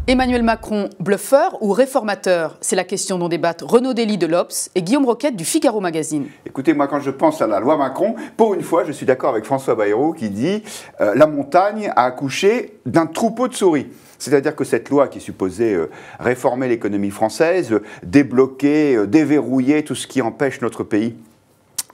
Emmanuel Macron, bluffeur ou réformateur? C'est la question dont débattent Renaud Dely de l'Obs et Guillaume Roquette du Figaro Magazine. Écoutez, moi quand je pense à la loi Macron, pour une fois je suis d'accord avec François Bayrou qui dit la montagne a accouché d'un troupeau de souris. C'est-à-dire que cette loi qui est supposée réformer l'économie française, débloquer, déverrouiller tout ce qui empêche notre pays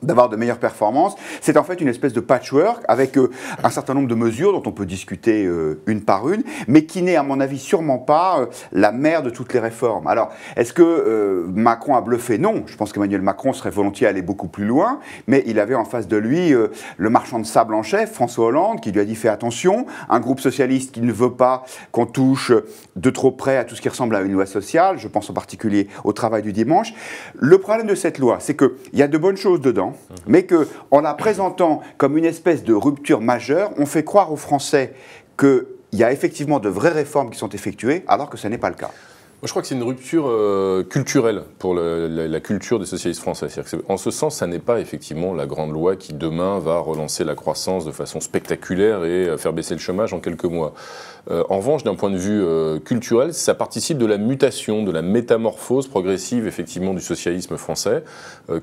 d'avoir de meilleures performances, c'est en fait une espèce de patchwork avec un certain nombre de mesures dont on peut discuter une par une, mais qui n'est à mon avis sûrement pas la mère de toutes les réformes. Alors, est-ce que Macron a bluffé? Non, je pense qu'Emmanuel Macron serait volontiers allé beaucoup plus loin, mais il avait en face de lui le marchand de sable en chef, François Hollande, qui lui a dit fais attention, un groupe socialiste qui ne veut pas qu'on touche de trop près à tout ce qui ressemble à une loi sociale, je pense en particulier au travail du dimanche. Le problème de cette loi, c'est qu'il y a de bonnes choses dedans, mais qu'en la présentant comme une espèce de rupture majeure, on fait croire aux Français qu'il y a effectivement de vraies réformes qui sont effectuées, alors que ce n'est pas le cas. Moi, je crois que c'est une rupture culturelle pour la culture des socialistes français. En ce sens, ça n'est pas effectivement la grande loi qui demain va relancer la croissance de façon spectaculaire et faire baisser le chômage en quelques mois. En revanche, d'un point de vue culturel, ça participe de la mutation, de la métamorphose progressive effectivement du socialisme français,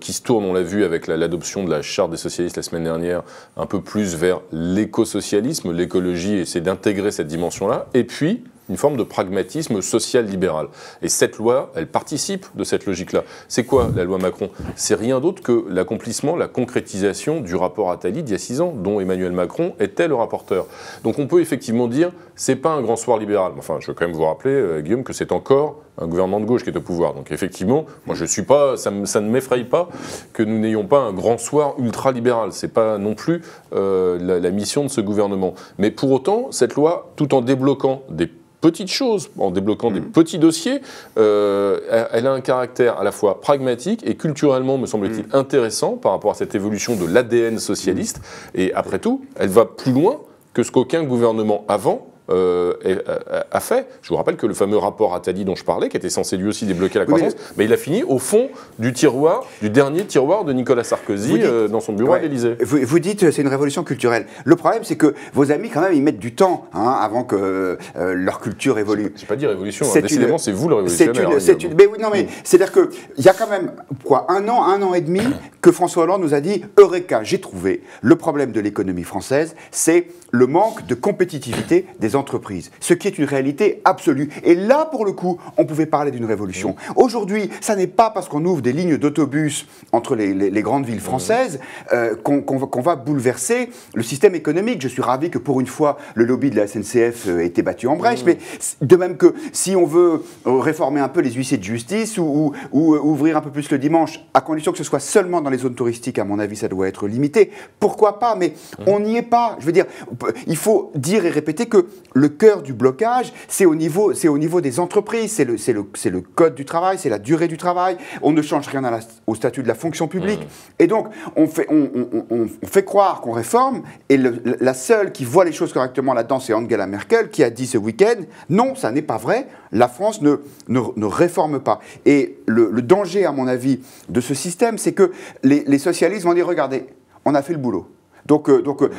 qui se tourne, on l'a vu avec l'adoption de la charte des socialistes la semaine dernière, un peu plus vers l'écosocialisme, l'écologie, et c'est d'intégrer cette dimension-là, et puis une forme de pragmatisme social-libéral. Et cette loi, elle participe de cette logique-là. C'est quoi la loi Macron? C'est rien d'autre que l'accomplissement, la concrétisation du rapport Attali d'il y a 6 ans, dont Emmanuel Macron était le rapporteur. Donc on peut effectivement dire, c'est pas un grand soir libéral. Enfin, je veux quand même vous rappeler, Guillaume, que c'est encore un gouvernement de gauche qui est au pouvoir. Donc effectivement, moi je suis pas, ça ne m'effraie pas que nous n'ayons pas un grand soir ultra-libéral. C'est pas non plus la mission de ce gouvernement. Mais pour autant, cette loi, tout en débloquant des petites choses, en débloquant des petits dossiers, elle a un caractère à la fois pragmatique et culturellement, me semble-t-il, intéressant par rapport à cette évolution de l'ADN socialiste. Et après tout, elle va plus loin que ce qu'aucun gouvernement avant a fait. Je vous rappelle que le fameux rapport Attali dont je parlais, qui était censé lui aussi débloquer la croissance, mais il a fini au fond du tiroir, du dernier tiroir de Nicolas Sarkozy dans son bureau à l'Élysée. Vous dites c'est une révolution culturelle. Le problème, c'est que vos amis, quand même, ils mettent du temps avant que leur culture évolue. J'ai pas dit révolution, décidément, c'est vous le révolutionnaire. Mais oui, non, mais c'est-à-dire qu'il y a quand même, un an et demi, que François Hollande nous a dit « Eureka, j'ai trouvé, le problème de l'économie française, c'est le manque de compétitivité des entreprises, ce qui est une réalité absolue. » Et là, pour le coup, on pouvait parler d'une révolution. Aujourd'hui, ça n'est pas parce qu'on ouvre des lignes d'autobus entre les grandes villes françaises qu'on va bouleverser le système économique. Je suis ravi que pour une fois, le lobby de la SNCF ait été battu en brèche, mais de même que si on veut réformer un peu les huissiers de justice ou ouvrir un peu plus le dimanche, à condition que ce soit seulement dans les zones touristiques, à mon avis, ça doit être limité. Pourquoi pas? Mais on n'y est pas. Je veux dire, il faut dire et répéter que le cœur du blocage, c'est au niveau des entreprises, c'est le code du travail, c'est la durée du travail. On ne change rien au statut de la fonction publique. Et donc, on fait croire qu'on réforme, et la seule qui voit les choses correctement là-dedans, c'est Angela Merkel, qui a dit ce week-end, non, ça n'est pas vrai, la France ne réforme pas. Et le danger, à mon avis, de ce système, c'est que les socialistes vont dire, regardez, on a fait le boulot. Donc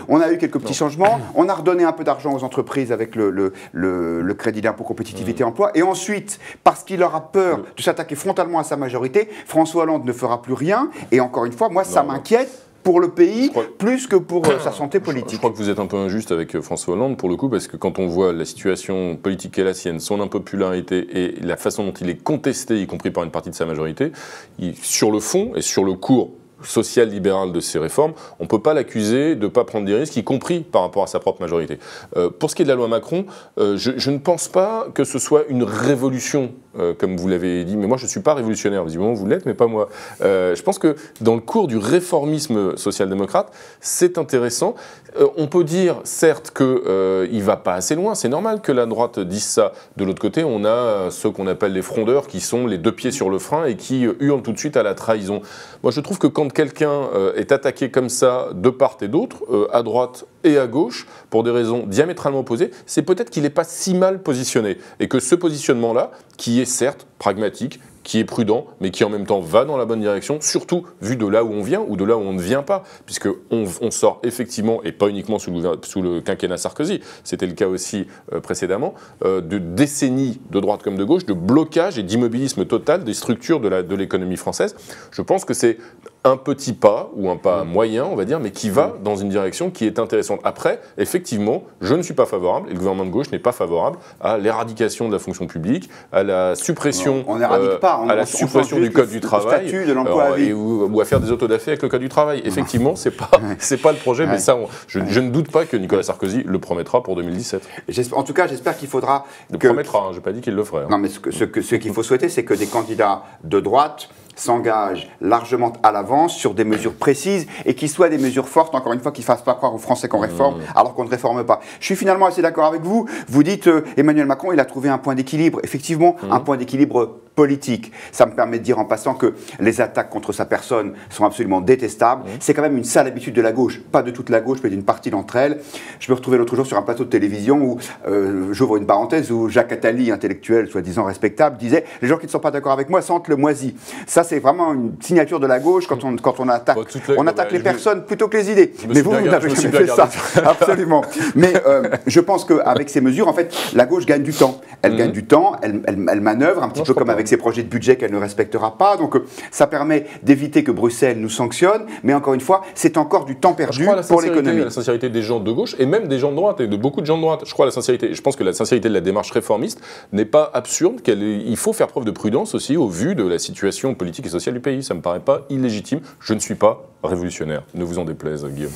on a eu quelques petits changements, on a redonné un peu d'argent aux entreprises avec le crédit d'impôt compétitivité emploi, et ensuite, parce qu'il aura peur de s'attaquer frontalement à sa majorité, François Hollande ne fera plus rien, et encore une fois, moi ça m'inquiète pour le pays, plus que pour sa santé politique. Je crois que vous êtes un peu injuste avec François Hollande, pour le coup, parce que quand on voit la situation politique qui est la sienne, son impopularité et la façon dont il est contesté, y compris par une partie de sa majorité, sur le fond et sur le court social-libéral de ces réformes, on ne peut pas l'accuser de ne pas prendre des risques, y compris par rapport à sa propre majorité. Pour ce qui est de la loi Macron, je ne pense pas que ce soit une révolution, comme vous l'avez dit, mais moi je ne suis pas révolutionnaire, visiblement vous l'êtes, mais pas moi. Je pense que dans le cours du réformisme social-démocrate, c'est intéressant. On peut dire, certes, qu'il ne va pas assez loin, c'est normal que la droite dise ça. De l'autre côté, on a ceux qu'on appelle les frondeurs, qui sont les deux pieds sur le frein et qui hurlent tout de suite à la trahison. Moi je trouve que quand quelqu'un est attaqué comme ça de part et d'autre, à droite et à gauche, pour des raisons diamétralement opposées, c'est peut-être qu'il n'est pas si mal positionné. Et que ce positionnement-là, qui est certes pragmatique, qui est prudent, mais qui en même temps va dans la bonne direction, surtout vu de là où on vient ou de là où on ne vient pas, puisqu'on sort effectivement, et pas uniquement sous le quinquennat Sarkozy, c'était le cas aussi précédemment, de décennies de droite comme de gauche, de blocage et d'immobilisme total des structures de l'économie française. Je pense que c'est un petit pas, ou un pas moyen, on va dire, mais qui va dans une direction qui est intéressante. Après, effectivement, je ne suis pas favorable, et le gouvernement de gauche n'est pas favorable à l'éradication de la fonction publique, à la suppression, on n'éradique pas, à la suppression du code du travail, statut de l'emploi à vie. ou à faire des autodafés avec le code du travail. Effectivement, c'est pas le projet, mais ça, je ne doute pas que Nicolas Sarkozy le promettra pour 2017. En tout cas, j'espère qu'il faudra... Il le promettra, je n'ai pas dit qu'il le ferait. Non, mais ce qu'il faut souhaiter, c'est que des candidats de droite s'engagent largement à l'avance sur des mesures précises et qui soient des mesures fortes, encore une fois, qui ne fassent pas croire aux Français qu'on réforme alors qu'on ne réforme pas. Je suis finalement assez d'accord avec vous. Vous dites Emmanuel Macron, il a trouvé un point d'équilibre. Effectivement, un point d'équilibre politique. Ça me permet de dire en passant que les attaques contre sa personne sont absolument détestables. C'est quand même une sale habitude de la gauche. Pas de toute la gauche, mais d'une partie d'entre elles. Je me retrouvais l'autre jour sur un plateau de télévision où, j'ouvre une parenthèse, où Jacques Attali, intellectuel soi-disant respectable, disait « Les gens qui ne sont pas d'accord avec moi sentent le moisi ». Ça, c'est vraiment une signature de la gauche quand on attaque. On attaque les personnes plutôt que les idées. Mais vous n'avez jamais fait ça. Absolument. Mais je pense qu'avec ces mesures, en fait, la gauche gagne du temps. Elle gagne du temps, elle manœuvre un petit peu comme avec ses projets de budget qu'elle ne respectera pas. Donc ça permet d'éviter que Bruxelles nous sanctionne. Mais encore une fois, c'est encore du temps perdu pour l'économie. La sincérité des gens de gauche et même des gens de droite et de beaucoup de gens de droite. Je crois à la sincérité. Je pense que la sincérité de la démarche réformiste n'est pas absurde. Il faut faire preuve de prudence aussi au vu de la situation politique et sociale du pays. Ça ne me paraît pas illégitime. Je ne suis pas révolutionnaire. Ne vous en déplaise, Guillaume.